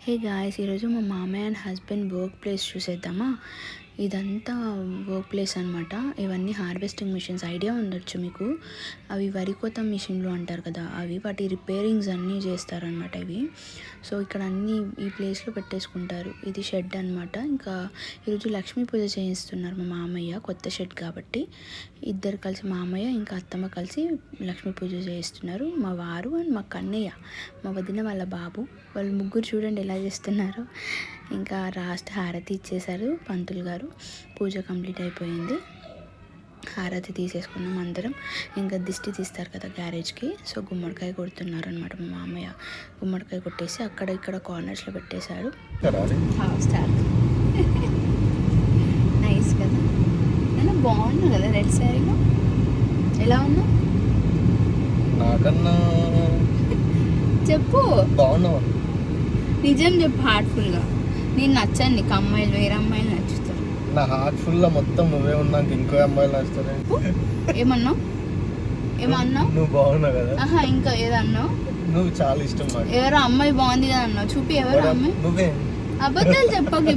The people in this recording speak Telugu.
హే గాయ్స్, ఈరోజు మా మామయ్య అండ్ హస్బెండ్ వర్క్ ప్లేస్ చూసేద్దామా. ఇదంతా వర్క్ ప్లేస్ అనమాట. ఇవన్నీ హార్వెస్టింగ్ మిషన్స్ ఐడియా ఉండొచ్చు మీకు. అవి వరి కోత మిషన్లు అంటారు కదా, అవి వాటి రిపేరింగ్స్ అన్నీ చేస్తారనమాట ఇవి. సో ఇక్కడ అన్నీ ఈ ప్లేస్లో పెట్టేసుకుంటారు. ఇది షెడ్ అనమాట. ఇంకా ఈరోజు లక్ష్మీ పూజ చేయిస్తున్నారు మా మామయ్య, కొత్త షెడ్ కాబట్టి. ఇద్దరు కలిసి మామయ్య ఇంకా అత్తమ్మ కలిసి లక్ష్మీ పూజ చేయిస్తున్నారు. మా వారు అండ్ మా కన్నయ్య, మా వదిన వాళ్ళ బాబు, వాళ్ళు ముగ్గురు చూడండి ఎలా చేస్తున్నారు. ఇంకా లాస్ట్ హారతి ఇచ్చేశారు పంతులు గారు. పూజ కంప్లీట్ అయిపోయింది. హారతి తీసేసుకున్నాం అందరం. ఇంకా దిష్టి తీస్తారు కదా గ్యారేజ్కి, సో గుమ్మడికాయ కొడుతున్నారు అనమాట మా మామయ్య. గుమ్మడికాయ కొట్టేసి అక్కడ ఇక్కడ కార్నర్స్లో పెట్టేశాడు. నైస్ కదా, నేను బాగున్నా కదా రెడ్ శారీలో. ఎలా ఉన్నా నాకన్నా చెప్పు, బాగున్నావా? నిజం చెప్పు హార్ట్ఫుల్గా. నేను నచ్చాను నీకు, అమ్మాయిలు వేరే అమ్మాయిలు నచ్చుతారు. నా హార్ట్ ఫుల్ లో మొత్తం నువ్వే ఉన్నాక ఇంకో అమ్మాయిలు నచ్చుతారు. ఏమన్నావు ఏమన్నావు? నువ్వు బాగున్నావు కదా. ఆహా, ఇంకా ఏదన్నావు? నువ్వు చాలా ఇష్టం నాకు. ఎవరో అమ్మాయి బాగుంది కదా అన్నావు. చూపి ఎవరో అమ్మాయి. నువ్వే అబద్ధాలు చెప్పకు.